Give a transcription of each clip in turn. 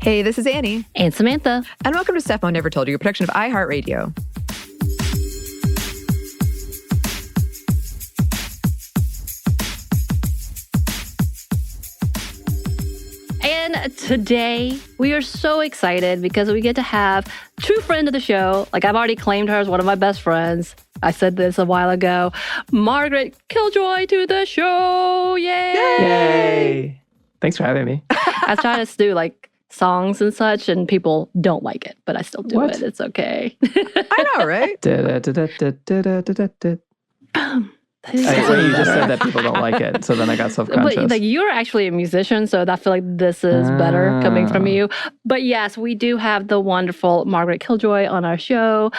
Hey, this is Anney. And Samantha. And welcome to Stuff Mom Never Told You, a production of iHeartRadio. And today we are so excited because we get to have true friend of the show. Like, I've already claimed her as one of my best friends. I said this a while ago. Margaret Killjoy to the show. Yay! Yay! Thanks for having me. I was trying to do like songs and such, and people don't like it, but I still do it. It's okay. I know, right? I you just said that people don't like it, so then I got self-conscious. But like, you're actually a musician, so I feel like this is better coming from you. But yes, we do have the wonderful Margaret Killjoy on our show.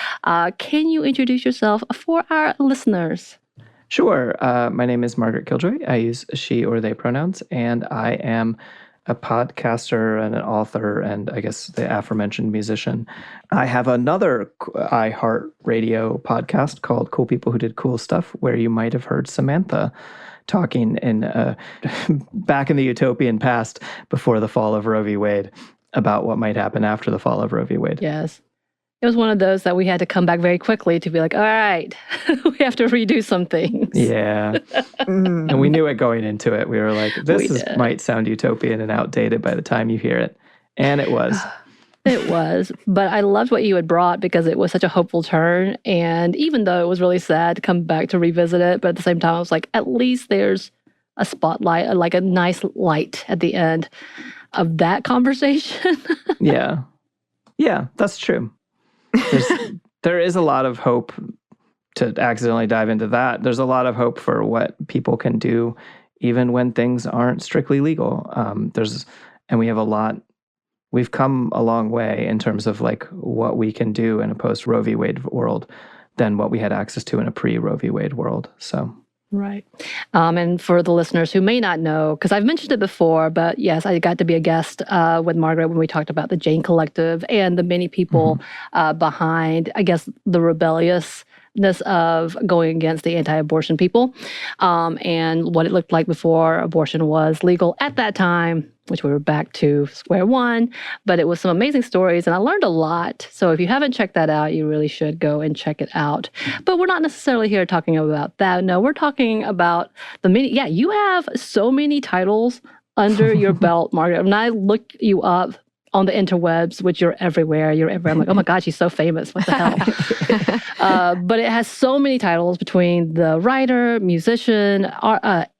Can you introduce yourself for our listeners? Sure. My name is Margaret Killjoy. I use she or they pronouns, and I am a podcaster and an author and I guess the aforementioned musician. I have another iHeartRadio podcast called Cool People Who Did Cool Stuff, where you might have heard Samantha talking in back in the utopian past before the fall of Roe v. Wade about what might happen after the fall of Roe v. Wade. Yes. It was one of those that we had to come back very quickly to be like, all right, we have to redo some things. Yeah. And we knew it going into it. We were like, this might sound utopian and outdated by the time you hear it. And it was. It was. But I loved what you had brought because it was such a hopeful turn. And even though it was really sad to come back to revisit it, but at the same time, I was like, at least there's a spotlight, like a nice light at the end of that conversation. Yeah. Yeah, that's true. There is a lot of hope, to accidentally dive into that. There's a lot of hope for what people can do even when things aren't strictly legal. And we have we've come a long way in terms of like what we can do in a post Roe v. Wade world than what we had access to in a pre-Roe v. Wade world. So. Right. And for the listeners who may not know, because I've mentioned it before, but yes, I got to be a guest with Margaret when we talked about the Jane Collective and the many people behind, I guess, the rebelliousness of going against the anti-abortion people and what it looked like before abortion was legal at that time, which we were back to square one. But it was some amazing stories, and I learned a lot. So if you haven't checked that out, you really should go and check it out. But we're not necessarily here talking about that. No, we're talking about you have so many titles under your belt, Margaret. When I looked you up on the interwebs, which you're everywhere. I'm like, oh my God, she's so famous. What the hell? But it has so many titles between the writer, musician,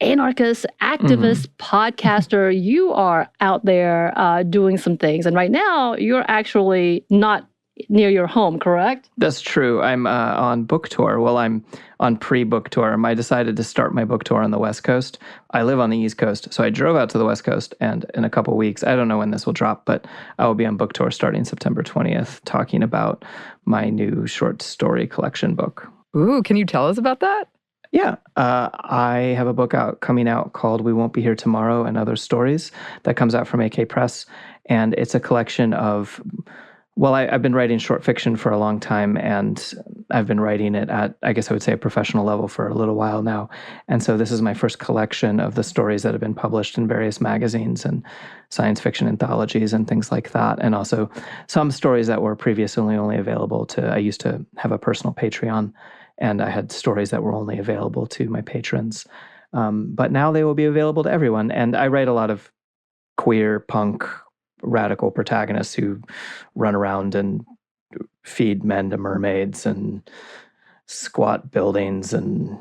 anarchist, activist, podcaster. You are out there doing some things. And right now, you're actually not near your home, correct? That's true. I'm on book tour. Well, I'm on pre-book tour. I decided to start my book tour on the West Coast. I live on the East Coast, so I drove out to the West Coast, and in a couple of weeks, I don't know when this will drop, but I will be on book tour starting September 20th, talking about my new short story collection book. Ooh, can you tell us about that? Yeah. I have a book coming out called We Won't Be Here Tomorrow and Other Stories that comes out from AK Press, and it's a collection of... Well, I've been writing short fiction for a long time, and I've been writing it at, I guess I would say, a professional level for a little while now. And so this is my first collection of the stories that have been published in various magazines and science fiction anthologies and things like that. And also some stories that were previously only available I used to have a personal Patreon, and I had stories that were only available to my patrons. But now they will be available to everyone. And I write a lot of queer, punk, radical protagonists who run around and feed men to mermaids and squat buildings and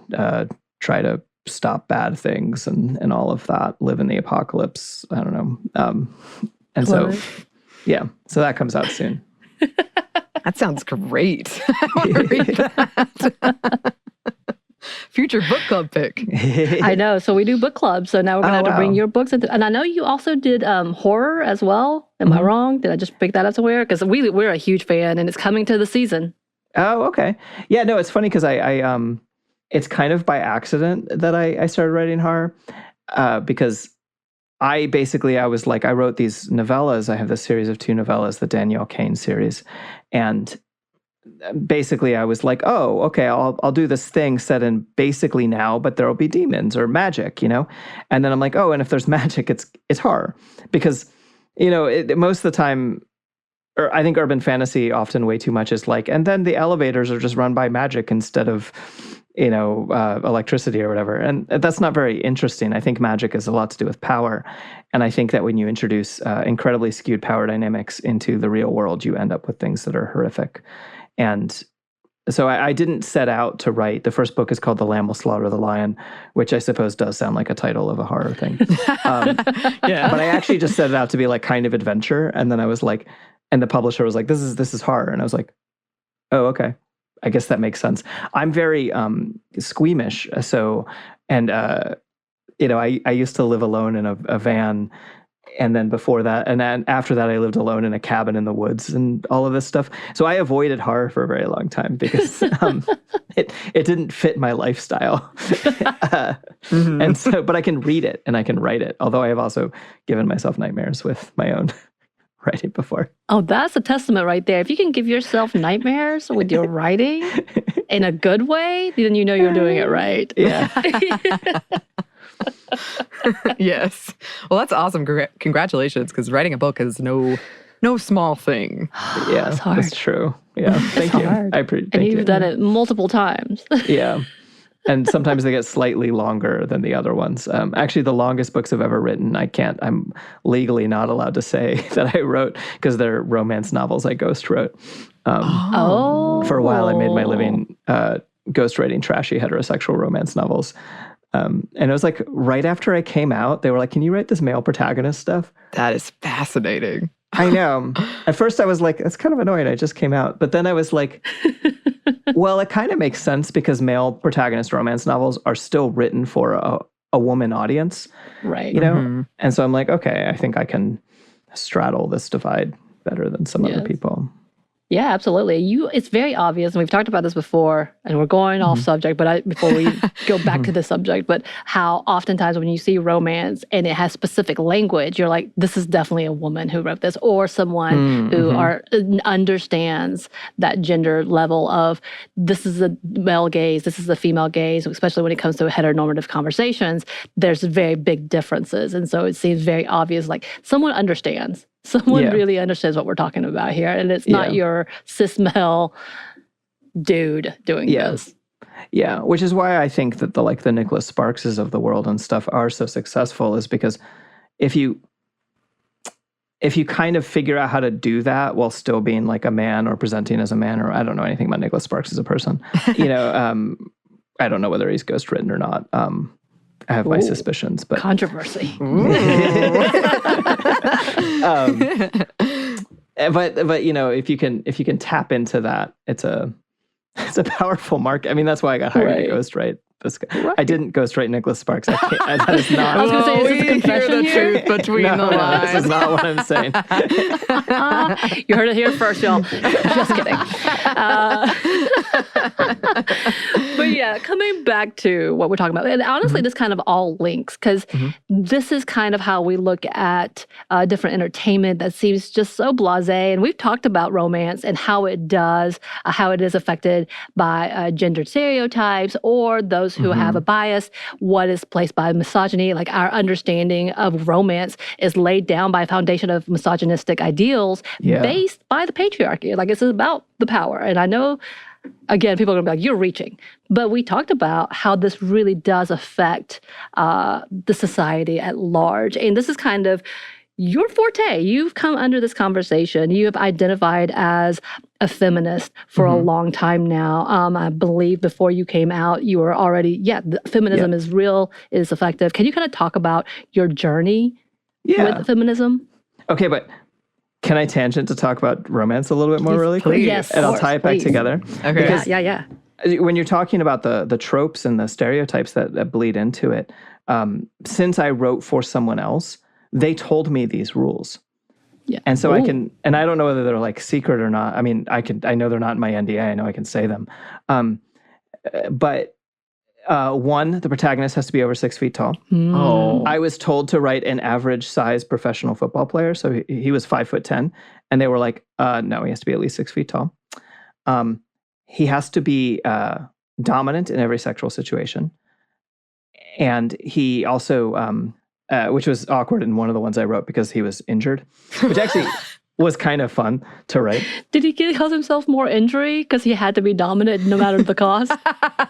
try to stop bad things and all of that, live in the apocalypse. I don't know. And so, yeah, so that comes out soon. That sounds great. I want to read that. Future book club pick. I know. So we do book clubs. So now we're going to have to bring your books into. And I know you also did horror as well. Am I wrong? Did I just pick that up somewhere? Because we're a huge fan, and it's coming to the season. Oh, okay. Yeah, no, it's funny because I it's kind of by accident that I started writing horror because I was like, I wrote these novellas. I have this series of 2 novellas, the Danielle Kane series, and basically I was like, oh, okay, I'll do this thing set in basically now, but there'll be demons or magic, you know? And then I'm like, oh, and if there's magic, it's horror. Because Most of the time, or I think urban fantasy often way too much is like, and then the elevators are just run by magic instead of, electricity or whatever. And that's not very interesting. I think magic has a lot to do with power. And I think that when you introduce incredibly skewed power dynamics into the real world, you end up with things that are horrific. And so I didn't set out to write. The first book is called The Lamb Will Slaughter the Lion, which I suppose does sound like a title of a horror thing. Yeah. But I actually just set it out to be like kind of adventure. And then I was like, and the publisher was like, this is horror. And I was like, oh, okay. I guess that makes sense. I'm very squeamish. So, and, I used to live alone in a van. And then before that, and then after that, I lived alone in a cabin in the woods and all of this stuff. So I avoided horror for a very long time because it didn't fit my lifestyle. And so, but I can read it and I can write it. Although I have also given myself nightmares with my own writing before. Oh, that's a testament right there. If you can give yourself nightmares with your writing in a good way, then you know you're doing it right. Yeah. Yes. Well, that's awesome. Congratulations, because writing a book is no small thing. Yeah, It's hard. that's true. Yeah, thank you. hard. I appreciate. And you've done it multiple times. Yeah. And sometimes they get slightly longer than the other ones. Actually, the longest books I've ever written, I'm legally not allowed to say that I wrote because they're romance novels I ghost wrote. For a while, I made my living ghostwriting trashy heterosexual romance novels. And it was like right after I came out, they were like, can you write this male protagonist stuff? That is fascinating. I know. At first I was like, that's kind of annoying. I just came out. But then I was like, well, it kind of makes sense because male protagonist romance novels are still written for a woman audience. Right. And so I'm like, okay, I think I can straddle this divide better than some other people. Yeah, absolutely. It's very obvious, and we've talked about this before, and we're going off subject, but before we go back to the subject, but how oftentimes when you see romance and it has specific language, you're like, this is definitely a woman who wrote this, or someone who understands that gender level of this is a male gaze, this is a female gaze, especially when it comes to heteronormative conversations, there's very big differences. And so it seems very obvious, like someone understands. Someone really understands what we're talking about here. And it's not your cis male dude doing this. Yeah, which is why I think that the Nicholas Sparkses of the world and stuff are so successful, is because if you kind of figure out how to do that while still being like a man or presenting as a man, or I don't know anything about Nicholas Sparks as a person, I don't know whether he's ghost written or not. I have my suspicions, but controversy. But if you can tap into that, it's a powerful market. I mean, that's why I got hired to ghostwrite this guy. Right. I didn't ghostwrite Nicholas Sparks. That is not. I was going to say, is this a confession the here? truth between the lines. This is not what I'm saying. You heard it here first, y'all. Just kidding. But yeah, coming back to what we're talking about, and honestly, this kind of all links, because this is kind of how we look at different entertainment that seems just so blasé. And we've talked about romance and how it is affected by gender stereotypes or those who have a bias, what is placed by misogyny. Like our understanding of romance is laid down by a foundation of misogynistic ideals based by the patriarchy. Like, this is about the power. And I know, again, people are going to be like, you're reaching. But we talked about how this really does affect the society at large. And this is kind of your forte. You've come under this conversation. You have identified as a feminist for a long time now. I believe before you came out, you were already, feminism is real, it is effective. Can you kind of talk about your journey with feminism? Okay, but can I tangent to talk about romance a little bit more really quick? Yes, and I'll tie it back together. Okay. Because Yeah. when you're talking about the tropes and the stereotypes that bleed into it, since I wrote for someone else, they told me these rules. Yeah. And so I can, and I don't know whether they're like secret or not. I mean, I know they're not in my NDA. I know I can say them. But one, the protagonist has to be over 6 feet tall. I was told to write an average size professional football player. So he was 5'10", and they were like, no, he has to be at least 6 feet tall. He has to be dominant in every sexual situation. And he also which was awkward in one of the ones I wrote because he was injured, which actually was kind of fun to write. Did he cause himself more injury because he had to be dominant no matter the cause?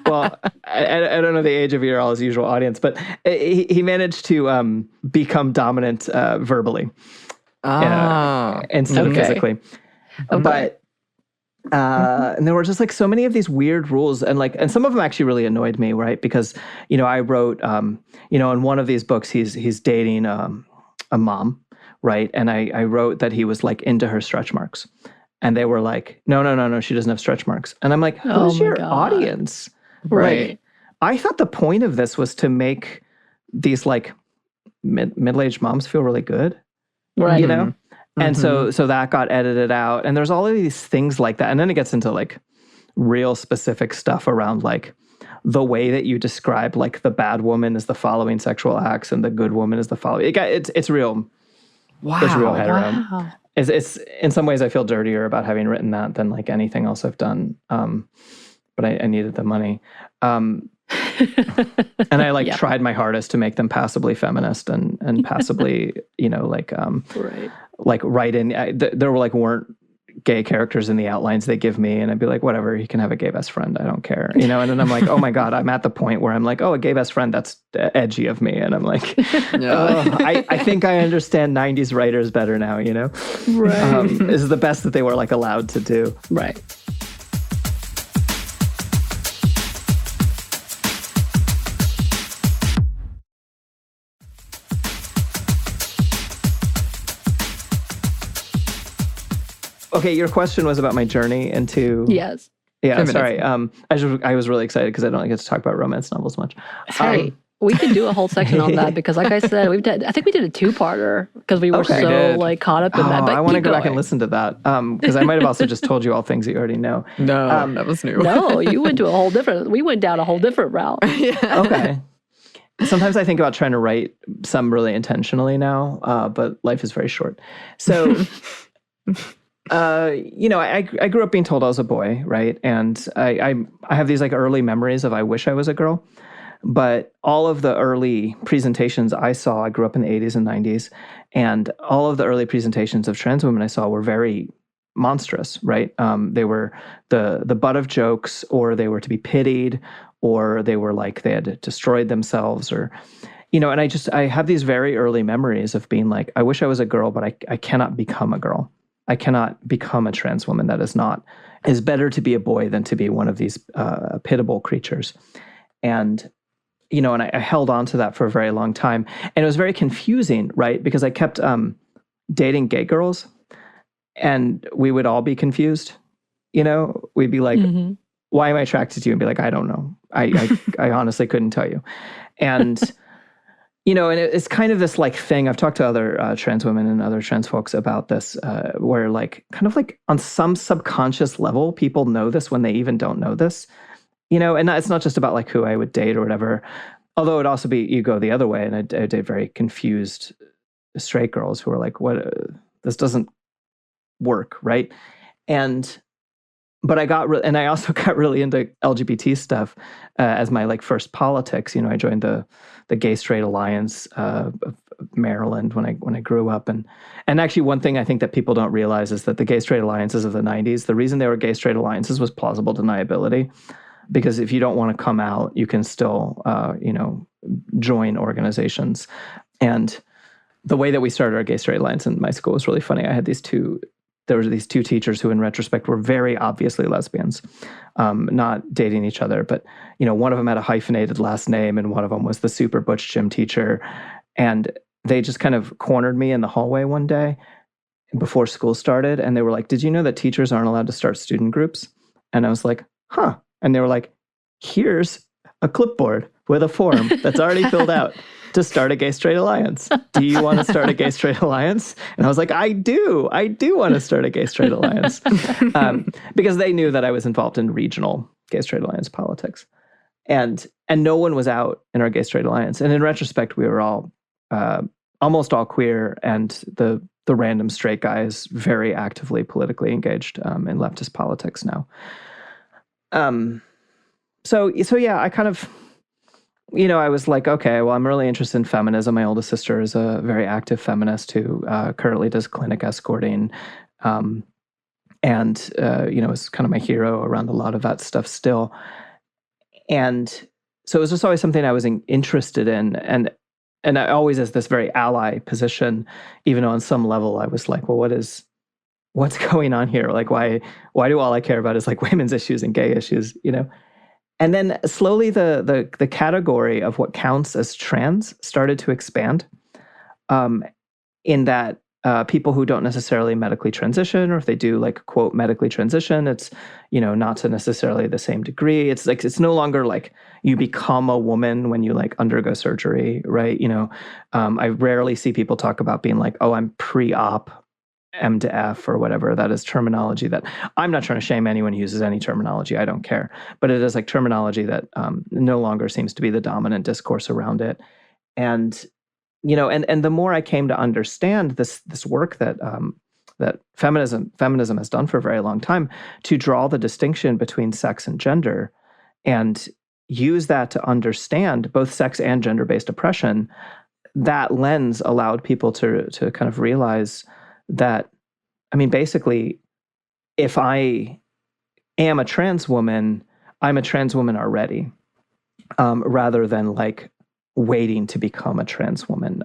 Well, I don't know the age of your all's usual audience, but he managed to become dominant verbally instead of physically. Okay. But and there were just like so many of these weird rules, and some of them actually really annoyed me, right? Because I wrote in one of these books he's dating a mom, right? And I wrote that he was like into her stretch marks, and they were like, no, she doesn't have stretch marks, and I'm like, who's your audience, Right? I thought the point of this was to make these like middle-aged moms feel really good, Right. And so that got edited out. And there's all of these things like that. And then it gets into like real specific stuff around like the way that you describe like the bad woman is the following sexual acts and the good woman is the following. It's real. Wow. It's real head around. It's in some ways I feel dirtier about having written that than like anything else I've done. But I needed the money. And I like tried my hardest to make them passably feminist and passably, Right. like write in. There were like weren't gay characters in the outlines they give me, and I'd be like, whatever, he can have a gay best friend. I don't care, And then I'm like, oh my god, I'm at the point where I'm like, oh, a gay best friend, that's edgy of me, and I'm like, I think I understand '90s writers better now. Right. This is the best that they were like allowed to do. Right. Okay, your question was about my journey into... Yes. Yeah, Feminism. sorry. I was really excited because I don't get to talk about romance novels much. Hey, we could do a whole section on that because, like I said, I think we did a two-parter because we were like caught up in that. But I want to go back going. and listen to that because I might have also just told you all things that you already know. No, that was new. No, you went to a whole different. We went down a whole different route. Okay. Sometimes I think about trying to write some really intentionally now, but life is very short. So... I grew up being told I was a boy, right? And I have these like early memories of I wish I was a girl. But all of the early presentations I saw, I grew up in the 80s and 90s, and all of the early presentations of trans women I saw were very monstrous, right? They were the butt of jokes, or they were to be pitied, or they were like they had destroyed themselves, or and I have these very early memories of being like, I wish I was a girl, but I cannot become a girl. I cannot become a trans woman. That is better to be a boy than to be one of these pitiable creatures. And, and I held on to that for a very long time. And it was very confusing, right? Because I kept dating gay girls and we would all be confused. We'd be like, why am I attracted to you? And be like, I don't know. I honestly couldn't tell you. And... and it's kind of this like thing. I've talked to other trans women and other trans folks about this, where like kind of like on some subconscious level, people know this when they even don't know this, and it's not just about like who I would date or whatever. Although it'd also be, you go the other way, and I date very confused straight girls who are like, what, this doesn't work, right? But I also got really into LGBT stuff as my like first politics. I joined the Gay Straight Alliance of Maryland when I grew up, and actually one thing I think that people don't realize is that the Gay Straight Alliances of the 90s, the reason they were Gay Straight Alliances was plausible deniability, because if you don't want to come out, you can still join organizations. And the way that we started our Gay Straight Alliance in my school was really funny. There were these two teachers who, in retrospect, were very obviously lesbians, not dating each other. But, one of them had a hyphenated last name, and one of them was the super butch gym teacher. And they just kind of cornered me in the hallway one day before school started. And they were like, did you know that teachers aren't allowed to start student groups? And I was like, huh. And they were like, here's a clipboard with a form that's already filled out to start a Gay Straight Alliance. Do you want to start a Gay Straight Alliance? And I was like, I do want to start a Gay Straight Alliance. Because they knew that I was involved in regional Gay Straight Alliance politics. And no one was out in our Gay Straight Alliance. And in retrospect, we were all, almost all queer, and the random straight guy is very actively politically engaged in leftist politics now. So yeah, I kind of... I was like, okay, well, I'm really interested in feminism. My oldest sister is a very active feminist who currently does clinic escorting, and is kind of my hero around a lot of that stuff still. And so it was just always something I was interested in, and I always as this very ally position, even though on some level I was like, well, what's going on here? Like, why do all I care about is like women's issues and gay issues, And then slowly the category of what counts as trans started to expand, in that people who don't necessarily medically transition, or if they do like quote medically transition, it's not to necessarily the same degree. It's like it's no longer like you become a woman when you like undergo surgery, right? I rarely see people talk about being like, oh, I'm pre-op M to F or whatever. That is terminology that I'm not trying to shame anyone who uses any terminology. I don't care. But it is like terminology that no longer seems to be the dominant discourse around it. And, and the more I came to understand this work that that feminism has done for a very long time to draw the distinction between sex and gender and use that to understand both sex and gender-based oppression, that lens allowed people to kind of realize that, basically, if I am a trans woman, I'm a trans woman already, rather than like waiting to become a trans woman.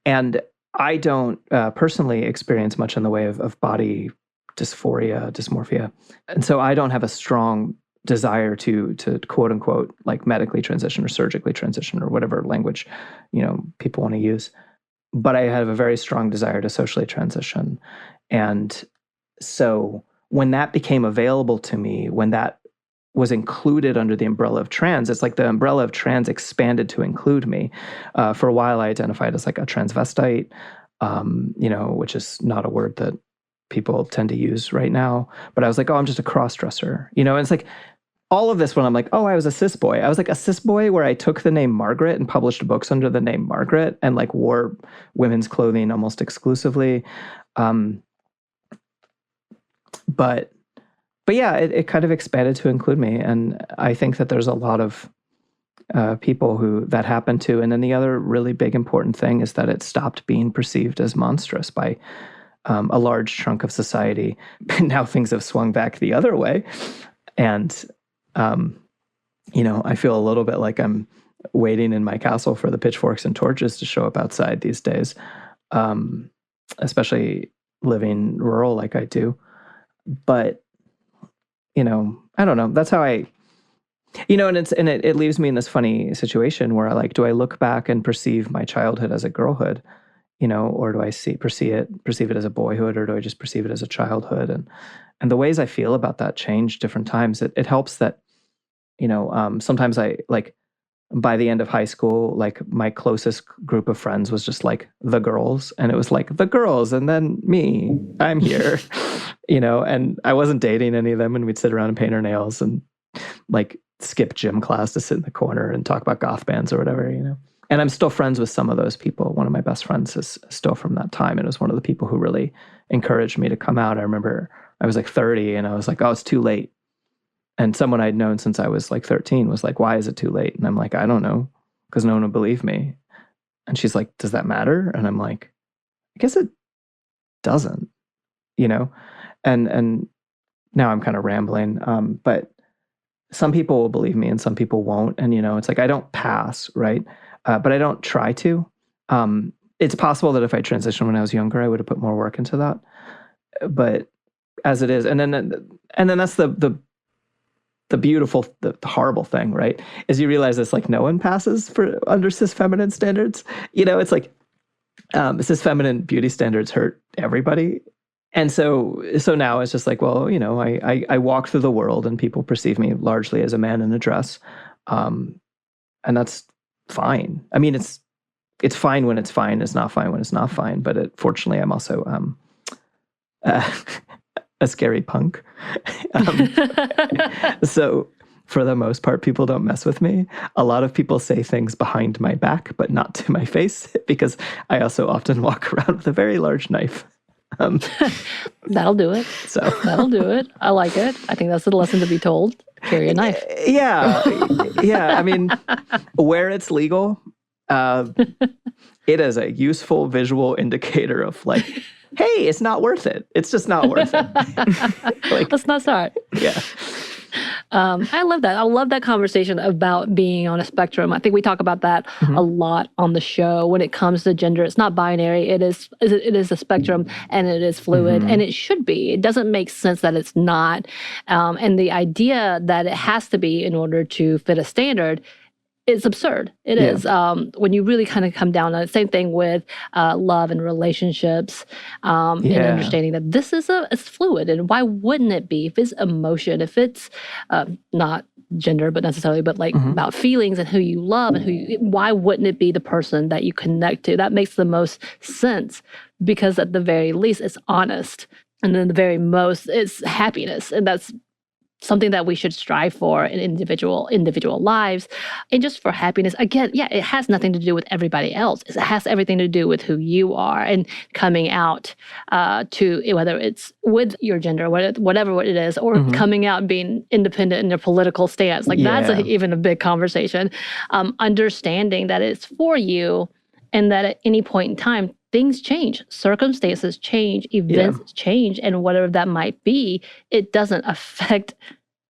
And I don't personally experience much in the way of body dysmorphia. And so I don't have a strong desire to quote unquote, like medically transition or surgically transition or whatever language, people want to use. But I have a very strong desire to socially transition. And so when that became available to me, when that was included under the umbrella of trans, it's like the umbrella of trans expanded to include me. For a while, I identified as like a transvestite, which is not a word that people tend to use right now. But I was like, oh, I'm just a cross-dresser, and it's like, all of this when I'm like, oh, I was a cis boy. I was like a cis boy where I took the name Margaret and published books under the name Margaret and like wore women's clothing almost exclusively. But yeah, it kind of expanded to include me. And I think that there's a lot of people who that happened to. And then the other really big important thing is that it stopped being perceived as monstrous by a large chunk of society. Now things have swung back the other way. And I feel a little bit like I'm waiting in my castle for the pitchforks and torches to show up outside these days, especially living rural like I do. But, I don't know. That's how and it leaves me in this funny situation where I like, do I look back and perceive my childhood as a girlhood, or do I perceive it as a boyhood, or do I just perceive it as a childhood? And the ways I feel about that change different times. It helps that, sometimes I like by the end of high school, like my closest group of friends was just like the girls, and it was like the girls and then me, I'm here, and I wasn't dating any of them, and we'd sit around and paint our nails and like skip gym class to sit in the corner and talk about goth bands or whatever, And I'm still friends with some of those people. One of my best friends is still from that time. And it was one of the people who really encouraged me to come out. I remember I was like 30 and I was like, oh, it's too late. And someone I'd known since I was like 13 was like, why is it too late? And I'm like, I don't know, because no one will believe me. And she's like, does that matter? And I'm like, I guess it doesn't, And now I'm kind of rambling, but some people will believe me and some people won't. And, it's like, I don't pass, right? But I don't try to. It's possible that if I transitioned when I was younger, I would have put more work into that. But as it is, and then that's the beautiful, the horrible thing, right? Is you realize it's like no one passes for under cis feminine standards. It's like cis feminine beauty standards hurt everybody. And so now it's just like, well, I walk through the world and people perceive me largely as a man in a dress. And that's fine. I mean, it's fine when it's fine. It's not fine when it's not fine. But fortunately, I'm also a scary punk. So for the most part, people don't mess with me. A lot of people say things behind my back, but not to my face, because I also often walk around with a very large knife. That'll do it. So That'll do it. I like it. I think that's the lesson to be told. Carry a knife. yeah. I mean, where it's legal, it is a useful visual indicator of like, hey, it's not worth it. It's just not worth it. Like, Let's not start. yeah. I love that. I love that conversation about being on a spectrum. I think we talk about that a lot on the show when it comes to gender. It's not binary. It is a spectrum, and it is fluid, and it should be. It doesn't make sense that it's not. And the idea that it has to be in order to fit a standard, it's absurd. It is. When you really kind of come down on it. Same thing with love and relationships, and understanding that this is it's fluid. And why wouldn't it be? If it's emotion, if it's not gender, but like about feelings and who you love and why wouldn't it be the person that you connect to? That makes the most sense, because at the very least, it's honest. And then the very most, it's happiness. And that's something that we should strive for in individual lives, and just for happiness. Again, it has nothing to do with everybody else. It has everything to do with who you are and coming out to, whether it's with your gender, whatever it is, or coming out and being independent in your political stance. Like that's even a big conversation. Understanding that it's for you, and that at any point in time, things change, circumstances change, events change, and whatever that might be, it doesn't affect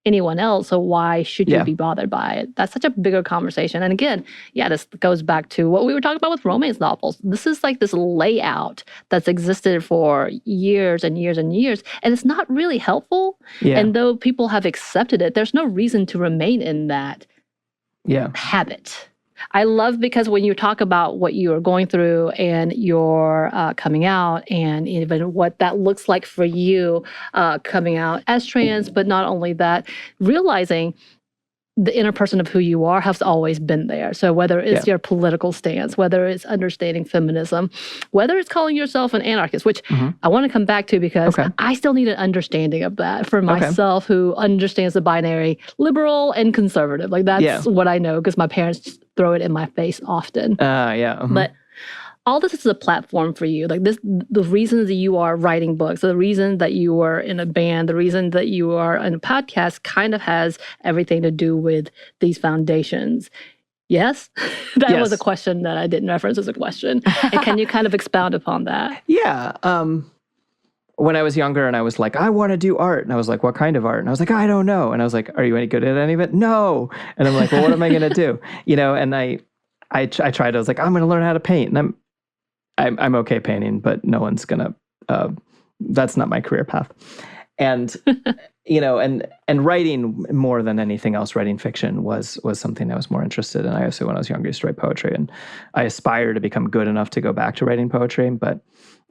anyone else. So why should you be bothered by it? That's such a bigger conversation. And again, this goes back to what we were talking about with romance novels. This is like this layout that's existed for years and years and years, and it's not really helpful. And though people have accepted it, there's no reason to remain in that habit. I love, because when you talk about what you are going through and your coming out, and even what that looks like for you coming out as trans, but not only that, realizing the inner person of who you are has always been there. So whether it's your political stance, whether it's understanding feminism, whether it's calling yourself an anarchist, which I want to come back to, because I still need an understanding of that for myself, who understands the binary liberal and conservative. Like that's what I know, because my parents throw it in my face often. But all this is a platform for you. Like this, the reason that you are writing books, the reason that you are in a band, the reason that you are in a podcast kind of has everything to do with these foundations. Yes? That was a question that I didn't reference as a question. And can you kind of expound upon that? When I was younger and I was like, I want to do art. And I was like, what kind of art? And I was like, I don't know. And I was like, are you any good at any of it? No. And I'm like, well, what am I going to do? And I tried. I was like, I'm going to learn how to paint. And I'm okay painting, but no one's gonna. That's not my career path. And and writing more than anything else, writing fiction was something I was more interested in. I also, when I was younger, used to write poetry, and I aspire to become good enough to go back to writing poetry, but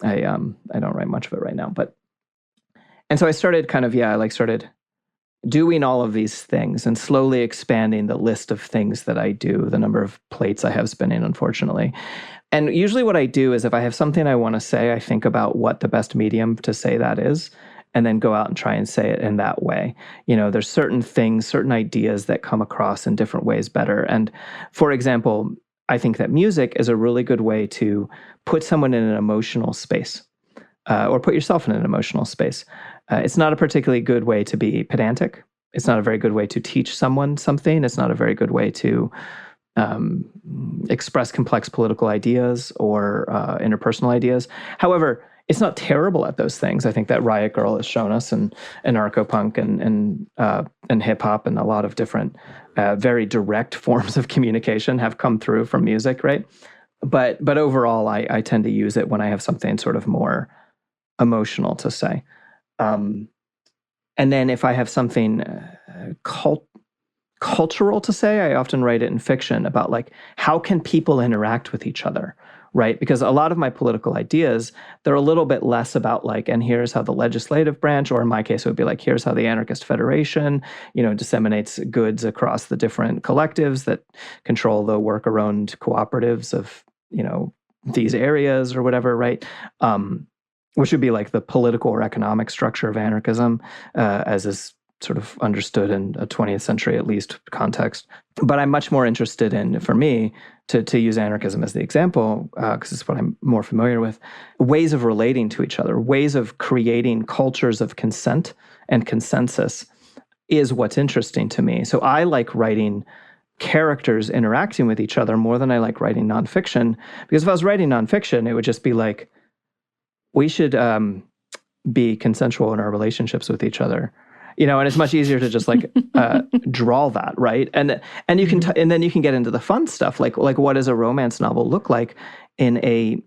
I don't write much of it right now. And so I started started doing all of these things and slowly expanding the list of things that I do, the number of plates I have spinning, unfortunately. And usually what I do is, if I have something I want to say, I think about what the best medium to say that is, and then go out and try and say it in that way. There's certain things, certain ideas that come across in different ways better. And for example, I think that music is a really good way to put someone in an emotional space, or put yourself in an emotional space. It's not a particularly good way to be pedantic. It's not a very good way to teach someone something. It's not a very good way to express complex political ideas or interpersonal ideas. However, it's not terrible at those things. I think that Riot Grrrl has shown us, and anarcho-punk and hip-hop, and a lot of different very direct forms of communication have come through from music, right? But overall, I tend to use it when I have something sort of more emotional to say. And then if I have something cultural to say, I often write it in fiction about like, how can people interact with each other, right? Because a lot of my political ideas, they're a little bit less about like, and here's how the legislative branch, or in my case, it would be like, here's how the Anarchist Federation, disseminates goods across the different collectives that control the worker-owned cooperatives of, these areas or whatever, right? Which would be like the political or economic structure of anarchism, as is sort of understood in a 20th century, at least, context. But I'm much more interested in, for me, to use anarchism as the example, because it's what I'm more familiar with, ways of relating to each other, ways of creating cultures of consent and consensus is what's interesting to me. So I like writing characters interacting with each other more than I like writing nonfiction, because if I was writing nonfiction, it would just be like, we should be consensual in our relationships with each other. And it's much easier to just like draw that, right? And you can and then you can get into the fun stuff, like what does a romance novel look like in a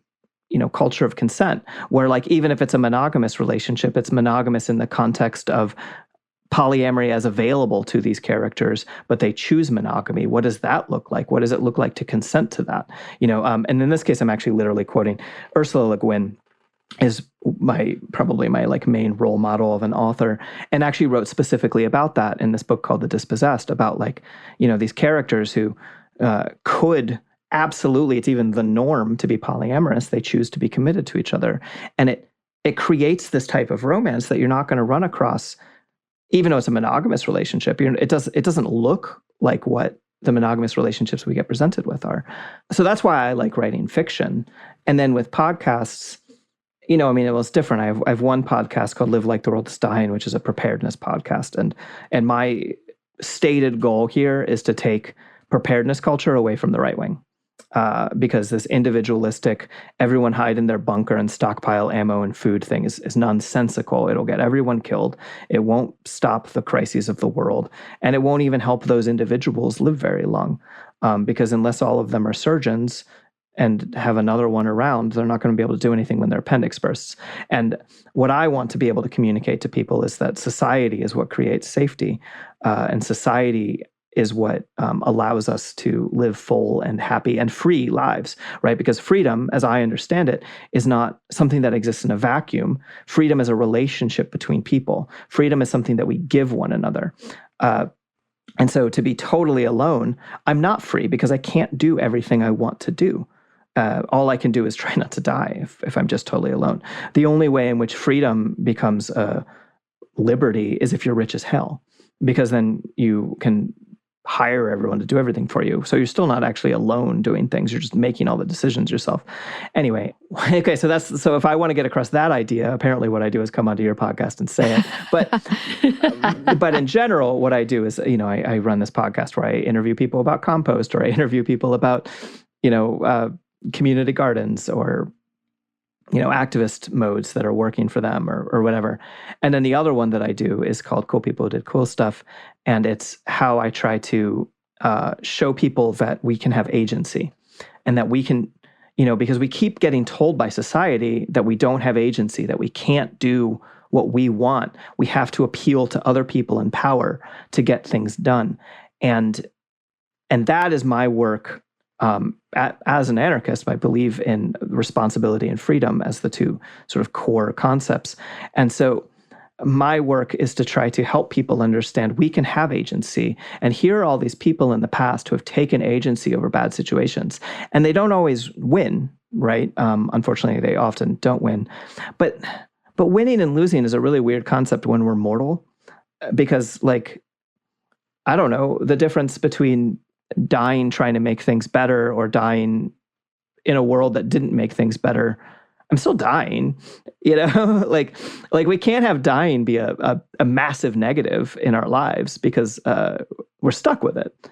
culture of consent, where like even if it's a monogamous relationship, it's monogamous in the context of polyamory as available to these characters, but they choose monogamy. What does that look like? What does it look like to consent to that? And in this case, I'm actually literally quoting Ursula Le Guin, is probably my like main role model of an author, and actually wrote specifically about that in this book called The Dispossessed, about like, these characters who could absolutely, it's even the norm to be polyamorous. They choose to be committed to each other. And it creates this type of romance that you're not going to run across, even though it's a monogamous relationship. It doesn't look like what the monogamous relationships we get presented with are. So that's why I like writing fiction. And then with podcasts, it was different. I have one podcast called Live Like the World is Dying, which is a preparedness podcast. And my stated goal here is to take preparedness culture away from the right wing. Because this individualistic, everyone hide in their bunker and stockpile ammo and food thing is nonsensical. It'll get everyone killed. It won't stop the crises of the world. And it won't even help those individuals live very long. Because unless all of them are surgeons and have another one around, they're not going to be able to do anything when their appendix bursts. And what I want to be able to communicate to people is that society is what creates safety. And society is what allows us to live full and happy and free lives, right? Because freedom, as I understand it, is not something that exists in a vacuum. Freedom is a relationship between people. Freedom is something that we give one another. And so to be totally alone, I'm not free because I can't do everything I want to do. All I can do is try not to die if I'm just totally alone. The only way in which freedom becomes liberty is if you're rich as hell, because then you can hire everyone to do everything for you. So you're still not actually alone doing things. You're just making all the decisions yourself. Anyway, okay, so if I want to get across that idea, apparently what I do is come onto your podcast and say it. But in general, what I do is, I run this podcast where I interview people about compost, or I interview people about, community gardens, or activist modes that are working for them, or whatever. And then the other one that I do is called Cool People Who Did Cool Stuff. And it's how I try to show people that we can have agency, and that we can, because we keep getting told by society that we don't have agency, that we can't do what we want. We have to appeal to other people in power to get things done. And that is my work. As an anarchist, I believe in responsibility and freedom as the two sort of core concepts. And so my work is to try to help people understand we can have agency. And here are all these people in the past who have taken agency over bad situations. And they don't always win, right? Unfortunately, they often don't win. But winning and losing is a really weird concept when we're mortal. Because, like, I don't know, the difference between dying trying to make things better or dying in a world that didn't make things better, I'm still dying, like we can't have dying be a massive negative in our lives, because we're stuck with it,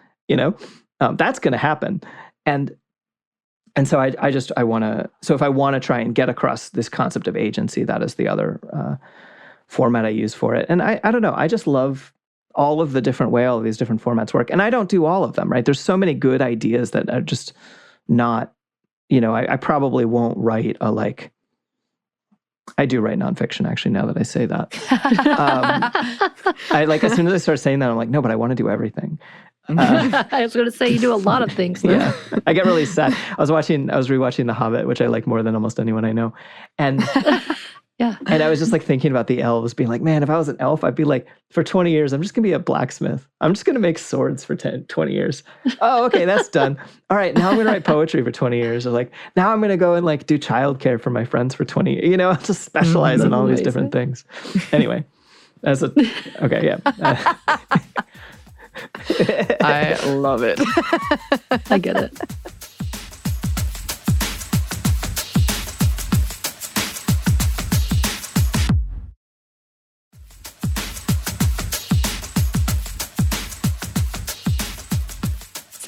that's going to happen. And so I want to, so if I want to try and get across this concept of agency, that is the other format I use for it. And I don't know, I just love all of the different way all of these different formats work. And I don't do all of them, right? There's so many good ideas that are just not, I probably won't write I do write nonfiction, actually, now that I say that. As soon as I start saying that, I'm like, no, but I want to do everything. I was going to say you do a lot of things. Yeah, I get really sad. I was rewatching The Hobbit, which I like more than almost anyone I know. And yeah. And I was just like thinking about the elves, being like, man, if I was an elf, I'd be like, for 20 years, I'm just going to be a blacksmith. I'm just going to make swords for 20 years. Oh, okay, that's done. All right, now I'm going to write poetry for 20 years. Or like, now I'm going to go and like do childcare for my friends for 20 years. I'll just specialize in all these different things. Anyway, okay, yeah. I love it. I get it.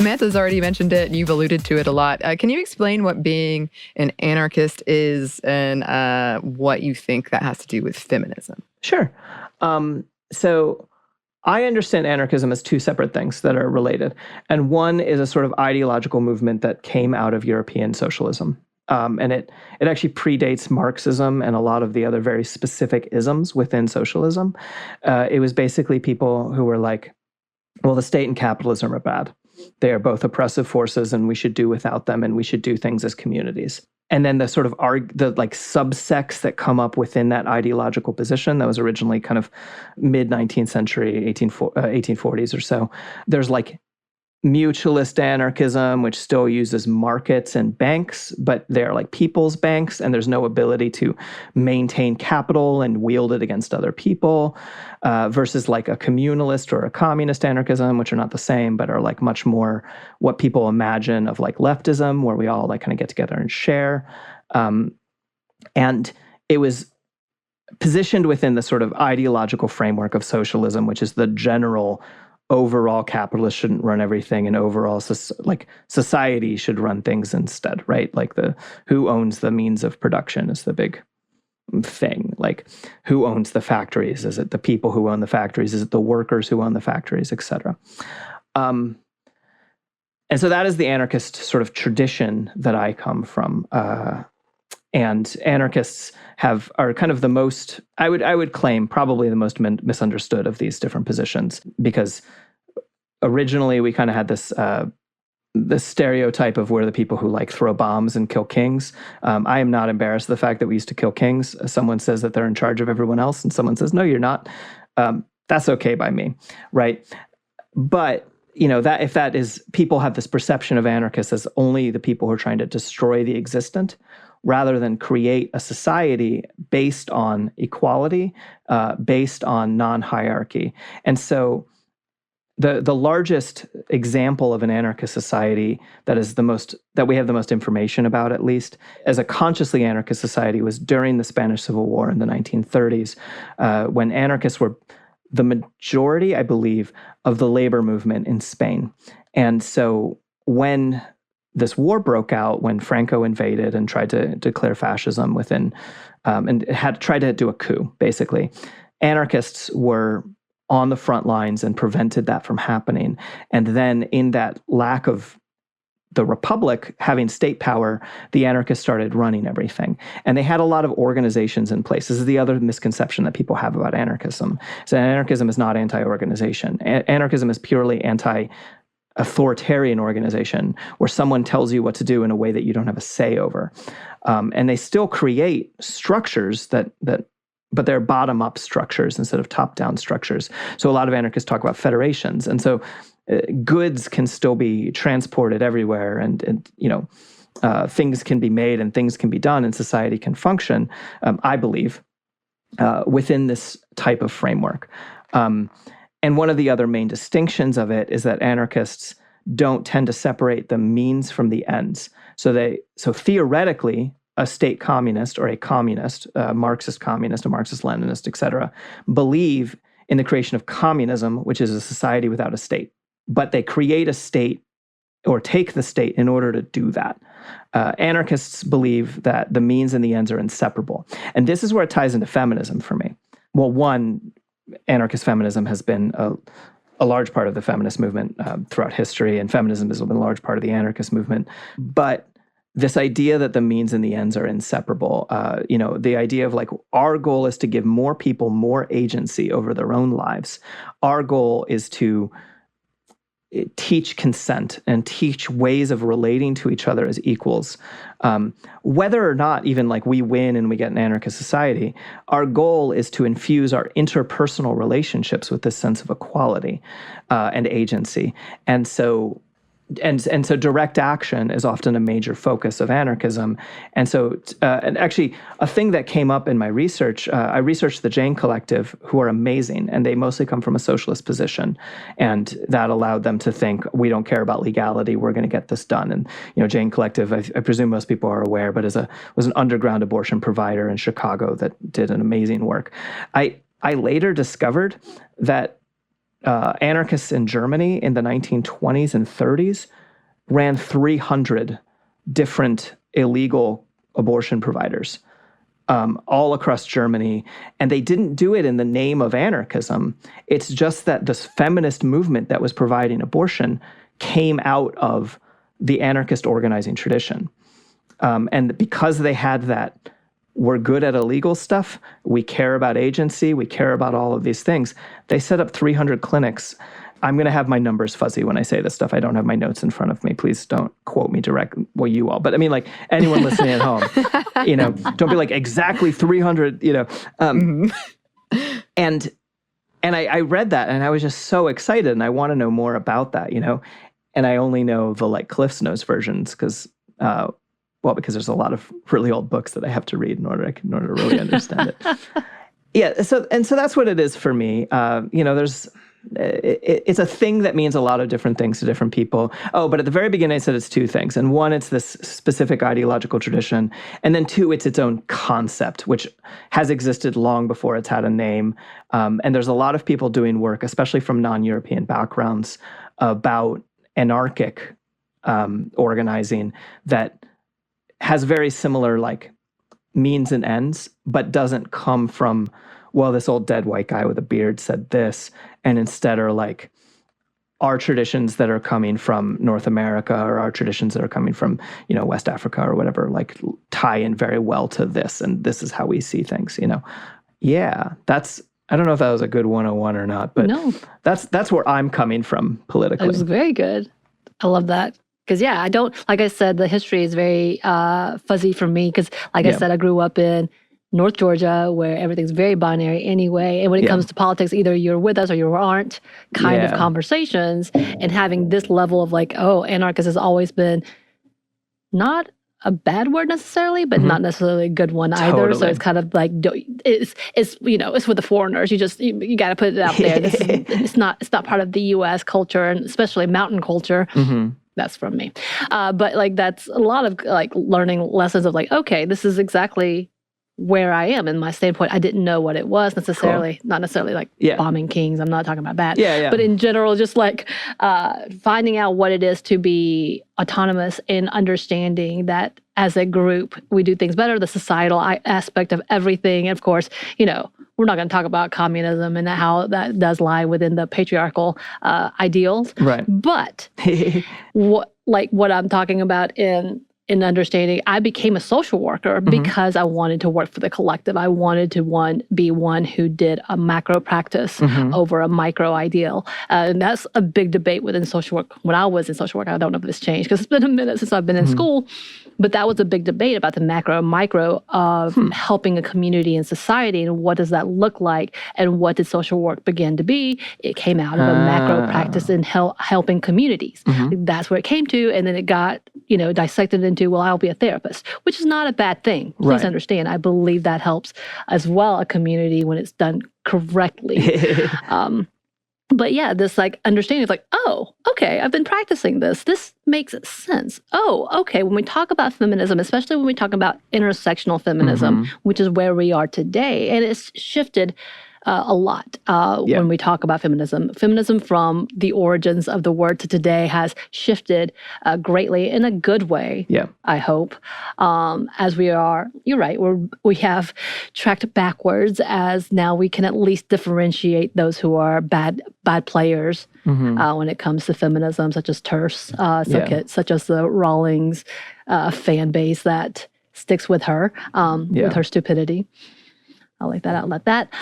Samantha's already mentioned it, and you've alluded to it a lot. Can you explain what being an anarchist is and what you think that has to do with feminism? Sure. So I understand anarchism as two separate things that are related. And one is a sort of ideological movement that came out of European socialism. And it actually predates Marxism and a lot of the other very specific isms within socialism. It was basically people who were like, well, the state and capitalism are bad. They are both oppressive forces, and we should do without them, and we should do things as communities. And then the sort of the like subsects that come up within that ideological position that was originally kind of mid-19th century, 1840s or so. There's like mutualist anarchism, which still uses markets and banks, but they're like people's banks, and there's no ability to maintain capital and wield it against other people, versus like a communalist or a communist anarchism, which are not the same, but are like much more what people imagine of like leftism, where we all like kind of get together and share. And it was positioned within the sort of ideological framework of socialism, which is the general overall capitalists shouldn't run everything, and overall society should run things instead, right? Like who owns the means of production is the big thing. Like, who owns the factories? Is it the people who own the factories? Is it the workers who own the factories, et cetera? And so that is the anarchist sort of tradition that I come from. And anarchists are kind of the most, I would claim, probably the most misunderstood of these different positions, because originally we kind of had this stereotype of we're the people who like throw bombs and kill kings. I am not embarrassed of the fact that we used to kill kings. Someone says that they're in charge of everyone else, and someone says, no, you're not. That's okay by me, right? But that if that is, people have this perception of anarchists as only the people who are trying to destroy the existent, rather than create a society based on equality, based on non-hierarchy. And so the largest example of an anarchist society that we have the most information about, at least, as a consciously anarchist society, was during the Spanish Civil War in the 1930s, when anarchists were the majority, I believe, of the labor movement in Spain. And so when this war broke out, when Franco invaded and tried to declare fascism within, and had tried to do a coup, basically, anarchists were on the front lines and prevented that from happening. And then in that lack of the Republic having state power, the anarchists started running everything. And they had a lot of organizations in place. This is the other misconception that people have about anarchism. So anarchism is not anti-organization. Anarchism is purely authoritarian organization where someone tells you what to do in a way that you don't have a say over. And they still create structures but they're bottom-up structures instead of top-down structures. So a lot of anarchists talk about federations. And so goods can still be transported everywhere, and things can be made and things can be done, and society can function, I believe, within this type of framework. And one of the other main distinctions of it is that anarchists don't tend to separate the means from the ends. So theoretically, a state communist or a communist, a Marxist communist, a Marxist-Leninist, et cetera, believe in the creation of communism, which is a society without a state. But they create a state or take the state in order to do that. Anarchists believe that the means and the ends are inseparable. And this is where it ties into feminism for me. Well, one, anarchist feminism has been a large part of the feminist movement throughout history, and feminism has been a large part of the anarchist movement. But this idea that the means and the ends are inseparable, the idea of like, our goal is to give more people more agency over their own lives. Our goal is to teach consent and teach ways of relating to each other as equals. Whether or not even like we win and we get an anarchist society, our goal is to infuse our interpersonal relationships with this sense of equality and agency. And so direct action is often a major focus of anarchism. And so, and actually, a thing that came up in my research, I researched the Jane Collective, who are amazing, and they mostly come from a socialist position. And that allowed them to think, we don't care about legality, we're going to get this done. And, Jane Collective, I presume most people are aware, but was an underground abortion provider in Chicago that did an amazing work. I later discovered that anarchists in Germany in the 1920s and 30s ran 300 different illegal abortion providers all across Germany. And they didn't do it in the name of anarchism. It's just that this feminist movement that was providing abortion came out of the anarchist organizing tradition. And because they had that, we're good at illegal stuff, we care about agency, we care about all of these things, they set up 300 clinics. I'm going to have my numbers fuzzy when I say this stuff. I don't have my notes in front of me. Please don't quote me directly. Well, you all. But I mean, like, anyone listening at home, don't be like, exactly 300, And I read that, and I was just so excited, and I want to know more about that, And I only know the, like, Cliff's Notes versions because there's a lot of really old books that I have to read in order to really understand it. Yeah, so that's what it is for me. It's a thing that means a lot of different things to different people. Oh, but at the very beginning, I said it's two things. And one, it's this specific ideological tradition. And then two, it's its own concept, which has existed long before it's had a name. And there's a lot of people doing work, especially from non-European backgrounds, about anarchic organizing that has very similar, like, means and ends, but doesn't come from, well, this old dead white guy with a beard said this, and instead are like our traditions that are coming from North America or our traditions that are coming from, West Africa or whatever, like, tie in very well to this, and this is how we see things, Yeah, I don't know if that was a good 101 or not, but no. That's where I'm coming from politically. It was very good. I love that. Because, I don't, like I said, the history is very fuzzy for me because, like I said, I grew up in North Georgia where everything's very binary anyway. And when it comes to politics, either you're with us or you aren't kind of conversations. And having this level of like, anarchist has always been not a bad word necessarily, but not necessarily a good one either. So it's kind of like, it's with the foreigners. You got to put it out there. It's not part of the U.S. culture, and especially mountain culture. Mm-hmm. That's from me. But like, that's a lot of like learning lessons of like, okay, this is exactly where I am in my standpoint. I didn't know what it was necessarily, not necessarily like bombing kings. I'm not talking about that. But in general, just like finding out what it is to be autonomous and understanding that as a group, we do things better, the societal aspect of everything. And of course, we're not going to talk about communism and how that does lie within the patriarchal ideals. Right. But what I'm talking about in understanding, I became a social worker because I wanted to work for the collective. I wanted to be one who did a macro practice over a micro ideal. And that's a big debate within social work. When I was in social work, I don't know if this changed because it's been a minute since I've been in school. But that was a big debate about the macro and micro of helping a community and society, and what does that look like, and what did social work begin to be? It came out of a macro practice in helping communities. That's where it came to, and then it got dissected into, well, I'll be a therapist, which is not a bad thing. Please understand, I believe that helps as well a community when it's done correctly. But this like understanding of like, oh, okay, I've been practicing this. This makes sense. Oh, okay. When we talk about feminism, especially when we talk about intersectional feminism, which is where we are today, and it's shifted a lot when we talk about feminism. Feminism from the origins of the word to today has shifted greatly in a good way, I hope. As we are, you're right, we have tracked backwards as now we can at least differentiate those who are bad players when it comes to feminism, such as TERF, such as the Rawlings fan base that sticks with her, with her stupidity. I'll let that outlet that.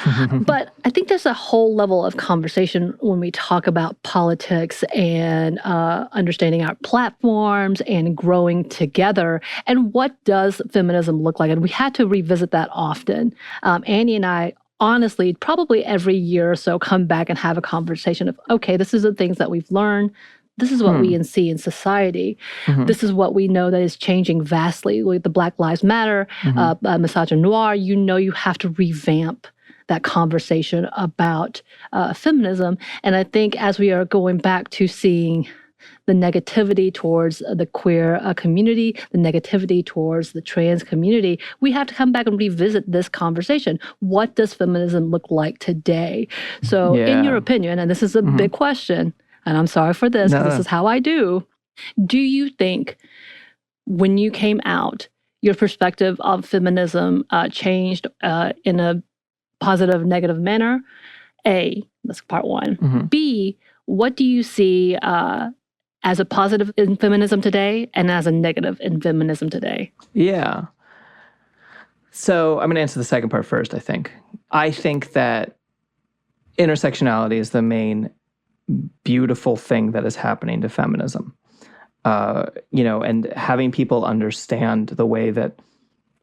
But I think there's a whole level of conversation when we talk about politics and understanding our platforms and growing together. And what does feminism look like? And we had to revisit that often. Anney and I, honestly, probably every year or so, come back and have a conversation of, okay, this is the things that we've learned. This is what we see in society. This is what we know that is changing vastly with the Black Lives Matter, misogynoir. You have to revamp that conversation about feminism. And I think as we are going back to seeing the negativity towards the queer community, the negativity towards the trans community, we have to come back and revisit this conversation. What does feminism look like today? So in your opinion, and this is a big question, and I'm sorry for this, because this is how I do. Do you think when you came out, your perspective of feminism changed in a positive, negative manner? A, that's part one. Mhm. B, what do you see as a positive in feminism today and as a negative in feminism today? Yeah. So I'm going to answer the second part first, I think. I think that intersectionality is the main beautiful thing that is happening to feminism. And having people understand the way that,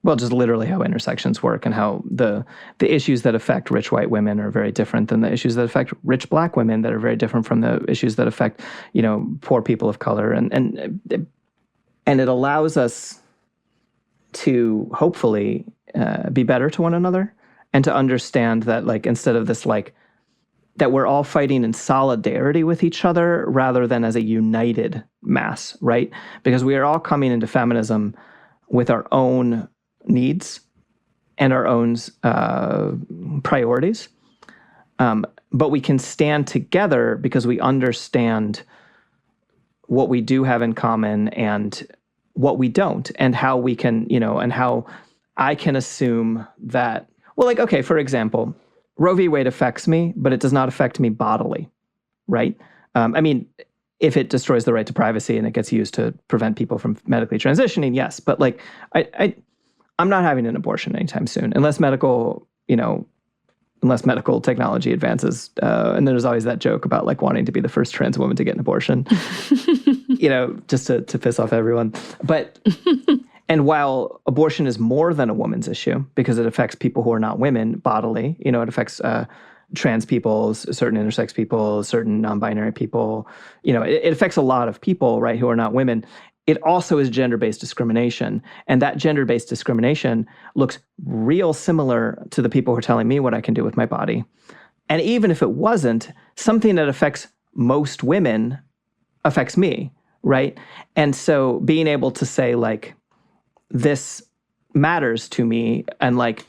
well, just literally how intersections work and how the issues that affect rich white women are very different than the issues that affect rich black women, that are very different from the issues that affect, poor people of color. And it allows us to hopefully be better to one another and to understand that, like, instead of this, like, that we're all fighting in solidarity with each other rather than as a united mass, right? Because we are all coming into feminism with our own needs and our own priorities. But we can stand together because we understand what we do have in common and what we don't, and how we can, and how I can assume that, well, like, okay, for example, Roe v. Wade affects me, but it does not affect me bodily, right? I mean, if it destroys the right to privacy and it gets used to prevent people from medically transitioning, yes. But like, I'm not having an abortion anytime soon, unless medical technology advances. And there's always that joke about like wanting to be the first trans woman to get an abortion, just to piss off everyone. But and while abortion is more than a woman's issue because it affects people who are not women bodily, it affects trans people, certain intersex people, certain non-binary people, it affects a lot of people, right, who are not women. It also is gender-based discrimination. And that gender-based discrimination looks real similar to the people who are telling me what I can do with my body. And even if it wasn't, something that affects most women affects me, right? And so being able to say, like, this matters to me, and like,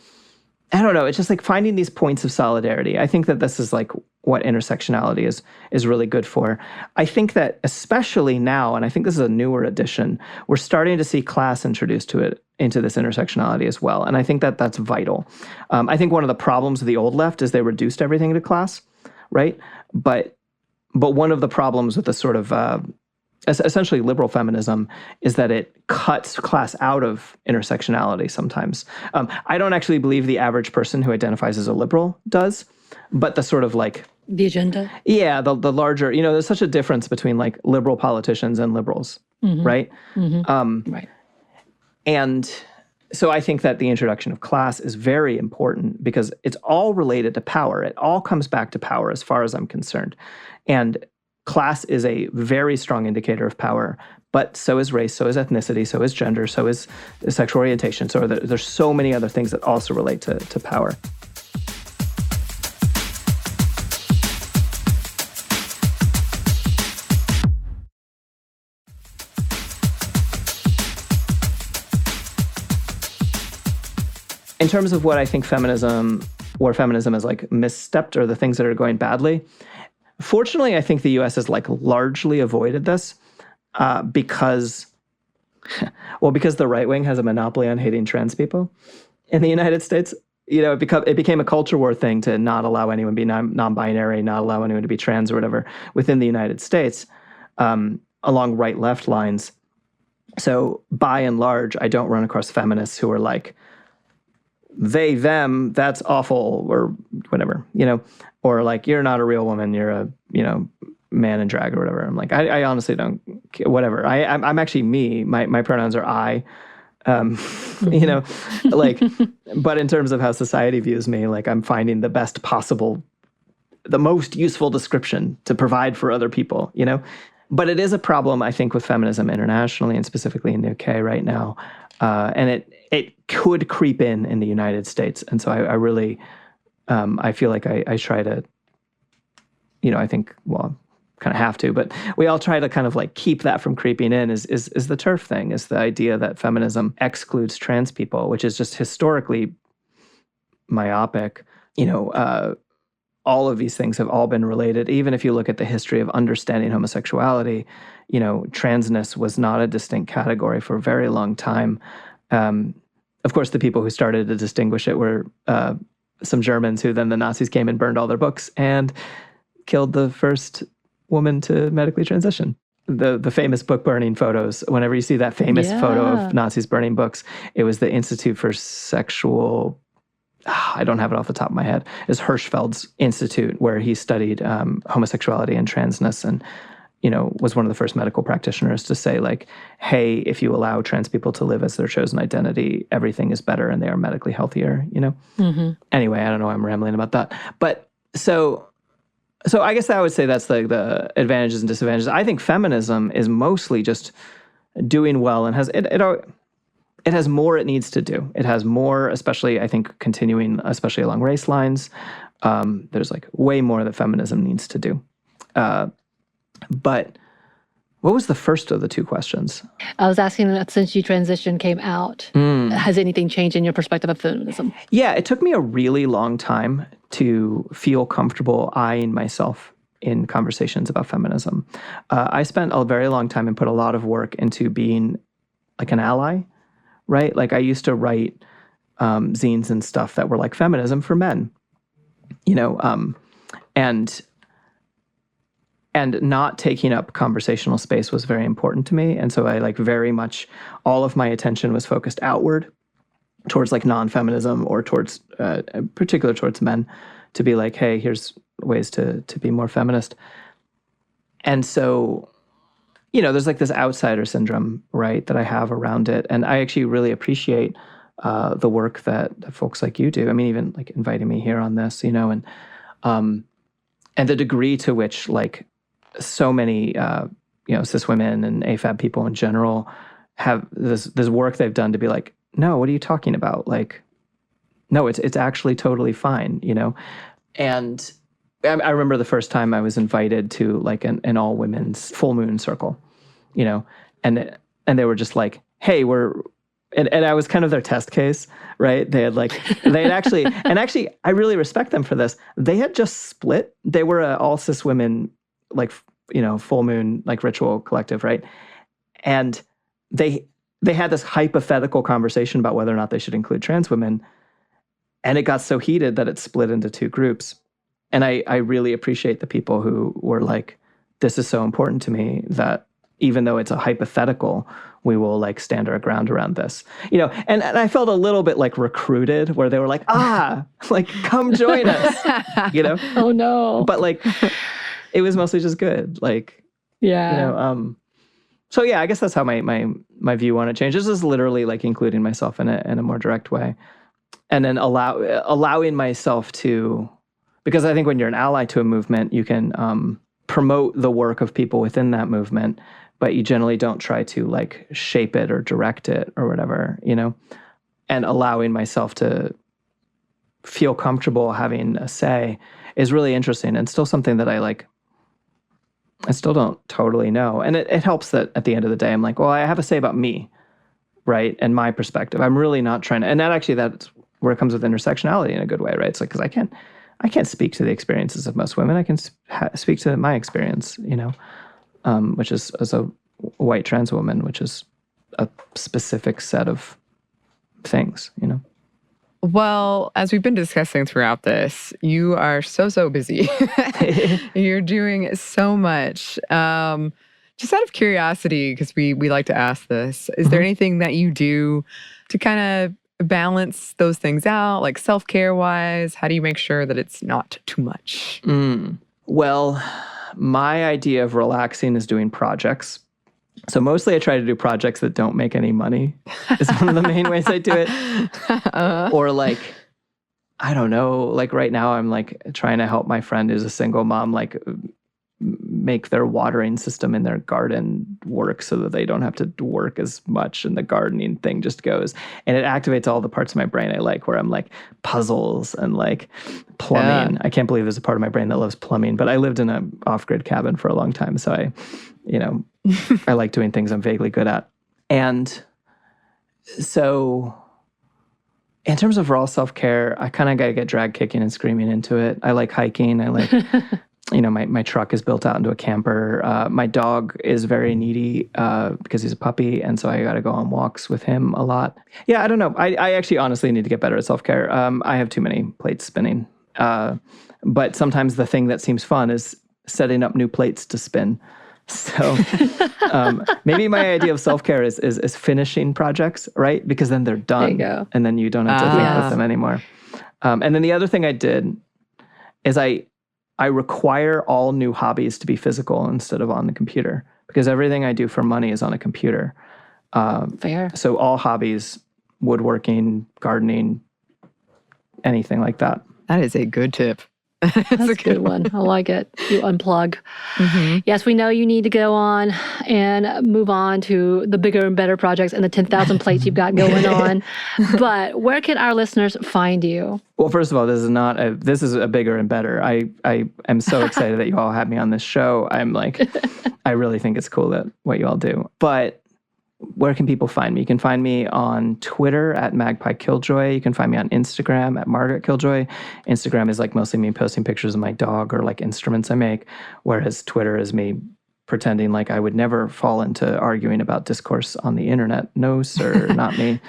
I don't know, it's just like finding these points of solidarity. I think that this is like what intersectionality is really good for. I think that especially now, and I think this is a newer addition, we're starting to see class introduced into this intersectionality as well. And I think that that's vital. I think one of the problems of the old left is they reduced everything to class, right? But one of the problems with the sort of essentially liberal feminism is that it cuts class out of intersectionality sometimes. I don't actually believe the average person who identifies as a liberal does, but the sort of like... The agenda? Yeah, the larger, there's such a difference between like liberal politicians and liberals, right? Mm-hmm. Right. And so I think that the introduction of class is very important because it's all related to power. It all comes back to power as far as I'm concerned. And class is a very strong indicator of power, but so is race, so is ethnicity, so is gender, so is sexual orientation. So there's so many other things that also relate to power. In terms of what I think where feminism is like misstepped, or the things that are going badly, fortunately, I think the U.S. has like largely avoided this because the right wing has a monopoly on hating trans people in the United States. It became a culture war thing to not allow anyone to be non-binary, not allow anyone to be trans or whatever within the United States along right-left lines. So by and large, I don't run across feminists who are like, they, them, that's awful, or whatever, or like, you're not a real woman, you're a, man in drag or whatever. I'm like, I honestly don't, whatever. I'm actually me. My pronouns are I, like, but in terms of how society views me, like, I'm finding the best possible, the most useful description to provide for other people, But it is a problem, I think, with feminism internationally and specifically in the UK right now. And it could creep in the United States. And so I really, I feel like I try to, I think, well, kind of have to, but we all try to kind of like keep that from creeping in is the TERF thing, is the idea that feminism excludes trans people, which is just historically myopic. All of these things have all been related. Even if you look at the history of understanding homosexuality, transness was not a distinct category for a very long time. Of course, the people who started to distinguish it were some Germans who then the Nazis came and burned all their books and killed the first woman to medically transition. The famous book burning photos, whenever you see that famous photo of Nazis burning books, it was the Institute for Sexual, I don't have it off the top of my head, it's Hirschfeld's institute where he studied homosexuality and transness and, was one of the first medical practitioners to say like, hey, if you allow trans people to live as their chosen identity, everything is better and they are medically healthier, Anyway, I don't know why I'm rambling about that. But so I guess I would say that's like the advantages and disadvantages. I think feminism is mostly just doing well and it has more it needs to do. It has more, especially I think continuing, especially along race lines. There's like way more that feminism needs to do. But what was the first of the two questions? I was asking that since you transition came out, has anything changed in your perspective of feminism? Yeah, it took me a really long time to feel comfortable eyeing myself in conversations about feminism. I spent a very long time and put a lot of work into being like an ally, right? Like I used to write zines and stuff that were like feminism for men, and not taking up conversational space was very important to me. And so I like very much, all of my attention was focused outward towards like non-feminism or towards, particular towards men, to be like, hey, here's ways to be more feminist. And so, there's like this outsider syndrome, right, that I have around it. And I actually really appreciate the work that folks like you do. I mean, even like inviting me here on this, and the degree to which like so many, cis women and AFAB people in general have this work they've done to be like, no, what are you talking about? Like, no, it's actually totally fine, And I remember the first time I was invited to like an all women's full moon circle, and they were just like, hey, and I was kind of their test case, right? They had actually, and actually, I really respect them for this. They had just split. They were all cis women, like, full moon, like ritual collective, right? And they had this hypothetical conversation about whether or not they should include trans women. And it got so heated that it split into two groups. And I really appreciate the people who were like, this is so important to me that even though it's a hypothetical, we will like stand our ground around this, and I felt a little bit like recruited where they were like, like come join us, Oh no. But like, it was mostly just good. Like, yeah. So yeah, I guess that's how my view on it changed. This is literally like including myself in a more direct way. And then allowing myself to, because I think when you're an ally to a movement, you can promote the work of people within that movement, but you generally don't try to like shape it or direct it or whatever, and allowing myself to feel comfortable having a say is really interesting and still something that I still don't totally know. And it helps that at the end of the day, I'm like, well, I have a say about me, right? And my perspective. I'm really not trying to, and that's where it comes with intersectionality in a good way, right? It's like, because I can't speak to the experiences of most women. I can speak to my experience, which is as a white trans woman, which is a specific set of things, Well, as we've been discussing throughout this, you are so busy. You're doing so much. Just out of curiosity, because we like to ask this, is there anything that you do to kind of balance those things out, like self-care wise? How do you make sure that it's not too much? Well, my idea of relaxing is doing projects. So mostly I try to do projects that don't make any money. Is one of the main ways I do it. Or like, I don't know, like right now I'm like trying to help my friend who's a single mom, like make their watering system in their garden work so that they don't have to work as much and the gardening thing just goes. And it activates all the parts of my brain I like, where I'm like puzzles and like plumbing. Yeah. I can't believe there's a part of my brain that loves plumbing, but I lived in an off-grid cabin for a long time. So I like doing things I'm vaguely good at. And so in terms of raw self-care, I kind of got to get drag kicking and screaming into it. I like hiking. I like my truck is built out into a camper. My dog is very needy because he's a puppy, and so I got to go on walks with him a lot. Yeah, I don't know. I actually honestly need to get better at self-care. I have too many plates spinning. But sometimes the thing that seems fun is setting up new plates to spin. So maybe my idea of self-care is finishing projects, right? Because then they're done. There you go. And then you don't have to think with them anymore. And then the other thing I did is I require all new hobbies to be physical instead of on the computer, because everything I do for money is on a computer. Fair. So all hobbies, woodworking, gardening, anything like that. That is a good tip. That's a good one. I like it. You unplug. Mm-hmm. Yes, we know you need to go on and move on to the bigger and better projects and the 10,000 plates you've got going on. But where can our listeners find you? Well, first of all, this is a bigger and better. I am so excited that you all had me on this show. I really think it's cool that what you all do. But where can people find me? You can find me on Twitter at Magpie Killjoy. You can find me on Instagram at Margaret Killjoy. Instagram is mostly me posting pictures of my dog or instruments I make, whereas Twitter is me pretending like I would never fall into arguing about discourse on the internet. No, sir, not me.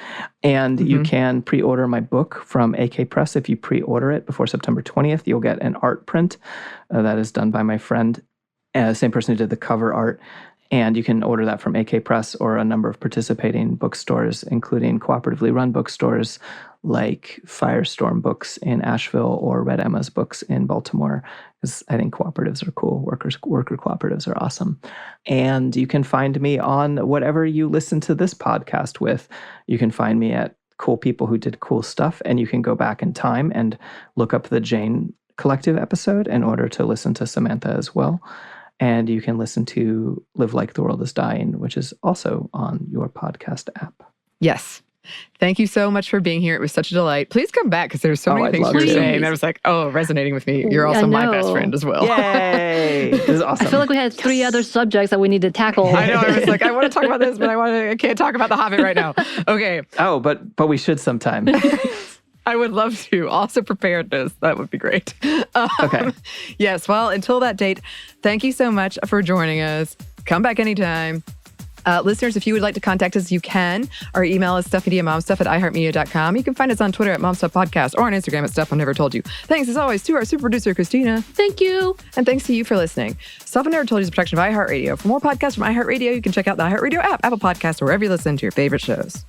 And you can pre-order my book from AK Press. If you pre-order it before September 20th, you'll get an art print that is done by my friend, same person who did the cover art. And you can order that from AK Press or a number of participating bookstores, including cooperatively run bookstores like Firestorm Books in Asheville or Red Emma's Books in Baltimore, because I think cooperatives are cool. Worker cooperatives are awesome. And you can find me on whatever you listen to this podcast with. You can find me at cool people who did cool stuff, and you can go back in time and look up the Jane Collective episode in order to listen to Samantha as well. And you can listen to Live Like the World is Dying, which is also on your podcast app. Yes. Thank you so much for being here. It was such a delight. Please come back, because there's so many things you were saying that was resonating with me. You're also my best friend as well. Yay! This is awesome. I feel like we had 3 other subjects that we need to tackle. I know. I was I want to talk about this, but I can't talk about The Hobbit right now. Okay. Oh, but we should sometime. I would love to. Also preparedness. That would be great. Okay. Yes. Well, until that date, thank you so much for joining us. Come back anytime. Listeners, if you would like to contact us, you can. Our email is stuffmediamomstuff@iheartmedia.com. You can find us on Twitter at momstuffpodcast or on Instagram at Stuff I Never Told You. Thanks, as always, to our super producer, Christina. Thank you. And thanks to you for listening. Stuff I Never Told You is a production of iHeartRadio. For more podcasts from iHeartRadio, you can check out the iHeartRadio app, Apple Podcasts, or wherever you listen to your favorite shows.